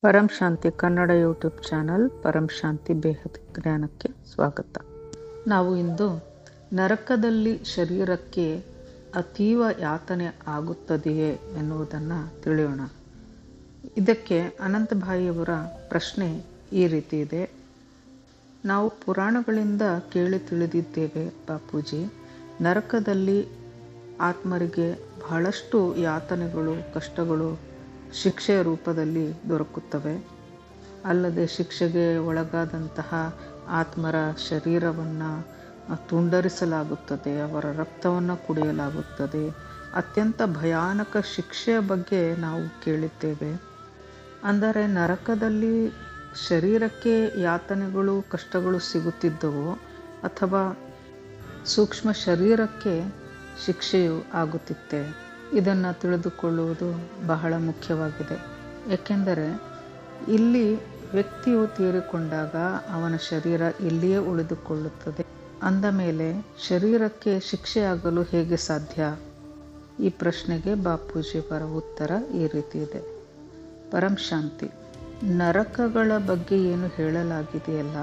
ಪರಂ ಶಾಂತಿ Kannada YouTube channel ಪರಂ ಶಾಂತಿ ಬೇಹದ್ ಜ್ಞಾನಕ್ಕೆ ಸ್ವಾಗತ. ನಾವು ಇಂದು ನರಕದಲ್ಲಿ ಶರೀರಕ್ಕೆ ಅತೀವ ಯಾತನೆ ಆಗುತ್ತದೆಯೇ ಎನ್ನುವುದನ್ನು ತಿಳಿಯೋಣ. ಇದಕ್ಕೆ ಅನಂತಭಾಯಿಯವರ ಪ್ರಶ್ನೆ ಈ ರೀತಿ ಇದೆ. ನಾವು ಪುರಾಣಗಳಿಂದ ಕೇಳಿ ತಿಳಿದಿದ್ದೇವೆ ಬಾಪೂಜಿ, ನರಕದಲ್ಲಿ ಆತ್ಮರಿಗೆ ಬಹಳಷ್ಟು ಯಾತನೆಗಳು, ಕಷ್ಟಗಳು ಶಿಕ್ಷೆಯ ರೂಪದಲ್ಲಿ ದೊರಕುತ್ತವೆ. ಅಲ್ಲದೆ ಶಿಕ್ಷೆಗೆ ಒಳಗಾದಂತಹ ಆತ್ಮರ ಶರೀರವನ್ನು ತುಂಡರಿಸಲಾಗುತ್ತದೆ, ಅವರ ರಕ್ತವನ್ನು ಕುಡಿಯಲಾಗುತ್ತದೆ. ಅತ್ಯಂತ ಭಯಾನಕ ಶಿಕ್ಷೆಯ ಬಗ್ಗೆ ನಾವು ಕೇಳಿದ್ದೇವೆ. ಅಂದರೆ ನರಕದಲ್ಲಿ ಶರೀರಕ್ಕೆ ಯಾತನೆಗಳು, ಕಷ್ಟಗಳು ಸಿಗುತ್ತಿದ್ದವು ಅಥವಾ ಸೂಕ್ಷ್ಮ ಶರೀರಕ್ಕೆ ಶಿಕ್ಷೆಯು ಆಗುತ್ತಿತ್ತೆ. ಇದನ್ನು ತಿಳಿದುಕೊಳ್ಳುವುದು ಬಹಳ ಮುಖ್ಯವಾಗಿದೆ. ಏಕೆಂದರೆ ಇಲ್ಲಿ ವ್ಯಕ್ತಿಯು ತೀರಿಕೊಂಡಾಗ ಅವನ ಶರೀರ ಇಲ್ಲಿಯೇ ಉಳಿದುಕೊಳ್ಳುತ್ತದೆ. ಅಂದ ಮೇಲೆ ಶರೀರಕ್ಕೆ ಶಿಕ್ಷೆಯಾಗಲು ಹೇಗೆ ಸಾಧ್ಯ? ಈ ಪ್ರಶ್ನೆಗೆ ಬಾಪೂಜಿಯವರ ಉತ್ತರ ಈ ರೀತಿ ಇದೆ. ಪರಂ ಶಾಂತಿ, ನರಕಗಳ ಬಗ್ಗೆ ಏನು ಹೇಳಲಾಗಿದೆಯಲ್ಲ,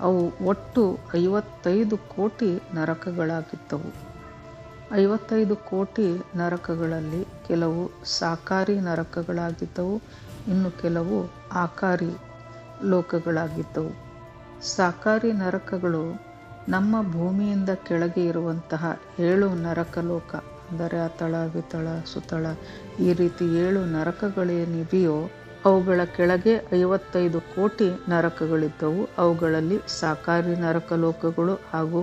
ಅವು ಒಟ್ಟು 55 ಕೋಟಿ ನರಕಗಳಾಗಿದ್ದವು. 55 ಕೋಟಿ ನರಕಗಳಲ್ಲಿ ಕೆಲವು ಸಾಕಾರಿ ನರಕಗಳಾಗಿದ್ದವು, ಇನ್ನು ಕೆಲವು ಆಕಾರಿ ಲೋಕಗಳಾಗಿದ್ದವು. ಸಾಕಾರಿ ನರಕಗಳು ನಮ್ಮ ಭೂಮಿಯಿಂದ ಕೆಳಗೆ ಇರುವಂತಹ 7 ನರಕ ಲೋಕ, ಅಂದರೆ ಅತಳ, ವಿತಳ, ಸುತಳ, ಈ ರೀತಿ 7 ನರಕಗಳೇನಿವೆಯೋ ಅವುಗಳ ಕೆಳಗೆ 55 ಕೋಟಿ ನರಕಗಳಿದ್ದವು. ಅವುಗಳಲ್ಲಿ ಸಾಕಾರಿ ನರಕ ಲೋಕಗಳು ಹಾಗೂ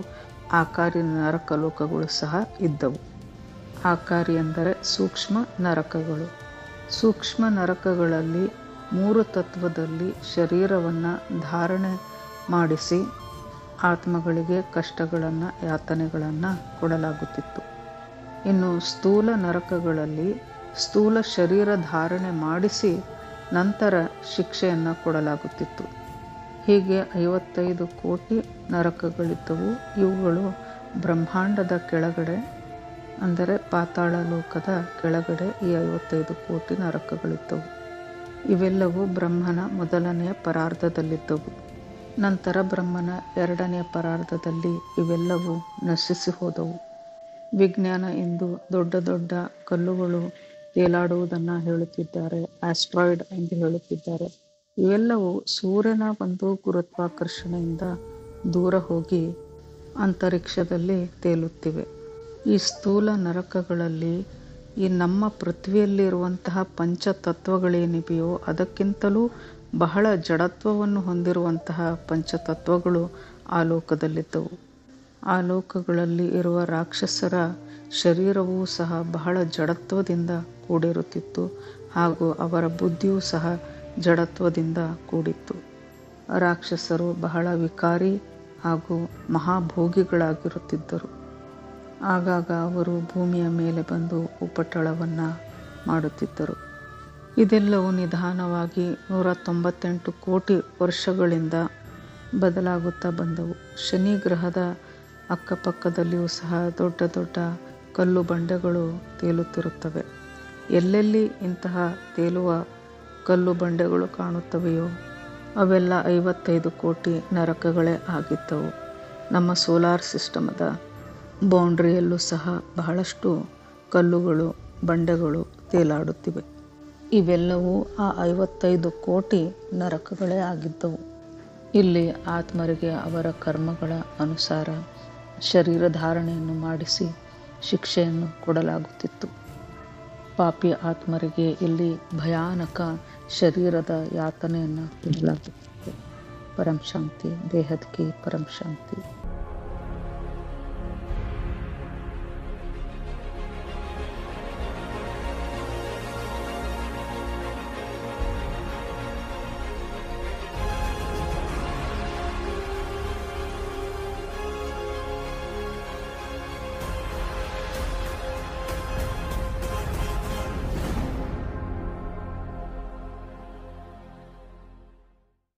ಆಕಾರಿ ನರಕ ಲೋಕಗಳು ಸಹ ಇದ್ದವು. ಆಕಾರಿ ಎಂದರೆ ಸೂಕ್ಷ್ಮ ನರಕಗಳು. ಸೂಕ್ಷ್ಮ ನರಕಗಳಲ್ಲಿ 3 ತತ್ವದಲ್ಲಿ ಶರೀರವನ್ನು ಧಾರಣೆ ಮಾಡಿಸಿ ಆತ್ಮಗಳಿಗೆ ಕಷ್ಟಗಳನ್ನು, ಯಾತನೆಗಳನ್ನು ಕೊಡಲಾಗುತ್ತಿತ್ತು. ಇನ್ನು ಸ್ಥೂಲ ನರಕಗಳಲ್ಲಿ ಸ್ಥೂಲ ಶರೀರ ಧಾರಣೆ ಮಾಡಿಸಿ ನಂತರ ಶಿಕ್ಷೆಯನ್ನು ಕೊಡಲಾಗುತ್ತಿತ್ತು. ಹೀಗೆ 55 ಕೋಟಿ ನರಕಗಳಿದ್ದವು. ಇವುಗಳು ಬ್ರಹ್ಮಾಂಡದ ಕೆಳಗಡೆ, ಅಂದರೆ ಪಾತಾಳ ಲೋಕದ ಕೆಳಗಡೆ ಈ 55 ಕೋಟಿ ನರಕಗಳಿದ್ದವು. ಇವೆಲ್ಲವೂ ಬ್ರಹ್ಮನ ಮೊದಲನೆಯ ಪರಾರ್ಧದಲ್ಲಿದ್ದವು. ನಂತರ ಬ್ರಹ್ಮನ 2ನೇ ಪರಾರ್ಧದಲ್ಲಿ ಇವೆಲ್ಲವೂ ನಶಿಸಿ ಹೋದವು. ವಿಜ್ಞಾನ ಇಂದು ದೊಡ್ಡ ದೊಡ್ಡ ಕಲ್ಲುಗಳು ತೇಲಾಡುವುದನ್ನು ಹೇಳುತ್ತಿದ್ದಾರೆ, ಆಸ್ಟ್ರಾಯ್ಡ್ ಎಂದು ಹೇಳುತ್ತಿದ್ದಾರೆ. ಇವೆಲ್ಲವೂ ಸೂರ್ಯನ ಒಂದು ಗುರುತ್ವಾಕರ್ಷಣೆಯಿಂದ ದೂರ ಹೋಗಿ ಅಂತರಿಕ್ಷದಲ್ಲಿ ತೇಲುತ್ತಿವೆ. ಈ ಸ್ಥೂಲ ನರಕಗಳಲ್ಲಿ ಈ ನಮ್ಮ ಪೃಥ್ವಿಯಲ್ಲಿರುವಂತಹ ಪಂಚತತ್ವಗಳೇನಿವೆಯೋ ಅದಕ್ಕಿಂತಲೂ ಬಹಳ ಜಡತ್ವವನ್ನು ಹೊಂದಿರುವಂತಹ ಪಂಚತತ್ವಗಳು ಆ ಲೋಕದಲ್ಲಿದ್ದವು. ಆ ಲೋಕಗಳಲ್ಲಿ ಇರುವ ರಾಕ್ಷಸರ ಶರೀರವೂ ಸಹ ಬಹಳ ಜಡತ್ವದಿಂದ ಕೂಡಿರುತ್ತಿತ್ತು, ಹಾಗೂ ಅವರ ಬುದ್ಧಿಯೂ ಸಹ ಜಡತ್ವದಿಂದ ಕೂಡಿತ್ತು. ರಾಕ್ಷಸರು ಬಹಳ ವಿಕಾರಿ ಹಾಗೂ ಮಹಾಭೋಗಿಗಳಾಗಿರುತ್ತಿದ್ದರು. ಆಗಾಗ ಅವರು ಭೂಮಿಯ ಮೇಲೆ ಬಂದು ಉಪಟಳವನ್ನು ಮಾಡುತ್ತಿದ್ದರು. ಇದೆಲ್ಲವೂ ನಿಧಾನವಾಗಿ 198 ಕೋಟಿ ವರ್ಷಗಳಿಂದ ಬದಲಾಗುತ್ತಾ ಬಂದವು. ಶನಿ ಗ್ರಹದ ಅಕ್ಕಪಕ್ಕದಲ್ಲಿಯೂ ಸಹ ದೊಡ್ಡ ದೊಡ್ಡ ಕಲ್ಲು ಬಂಡೆಗಳು ತೇಲುತ್ತಿರುತ್ತವೆ. ಎಲ್ಲೆಲ್ಲಿ ಇಂತಹ ತೇಲುವ ಕಲ್ಲು ಬಂಡೆಗಳು ಕಾಣುತ್ತವೆಯೋ ಅವೆಲ್ಲ 55 ಕೋಟಿ ನರಕಗಳೇ ಆಗಿದ್ದವು. ನಮ್ಮ ಸೋಲಾರ್ ಸಿಸ್ಟಮದ ಬೌಂಡ್ರಿಯಲ್ಲೂ ಸಹ ಬಹಳಷ್ಟು ಕಲ್ಲುಗಳು, ಬಂಡೆಗಳು ತೇಲಾಡುತ್ತಿವೆ. ಇವೆಲ್ಲವೂ ಆ 55 ಕೋಟಿ ನರಕಗಳೇ ಆಗಿದ್ದವು. ಇಲ್ಲಿ ಆತ್ಮರಿಗೆ ಅವರ ಕರ್ಮಗಳ ಅನುಸಾರ ಶರೀರ ಧಾರಣೆಯನ್ನು ಮಾಡಿಸಿ ಶಿಕ್ಷೆಯನ್ನು ಕೊಡಲಾಗುತ್ತಿತ್ತು. ಪಾಪಿ ಆತ್ಮರಿಗೆ ಇಲ್ಲಿ ಭಯಾನಕ ಶರೀರದ ಯಾತನೆಯನ್ನು ಕೊಡಲಾಗುತ್ತಿತ್ತು. ಪರಂ ಶಾಂತಿ, ಬೇಹದ್ ಕಿ ಪರಂ ಶಾಂತಿ.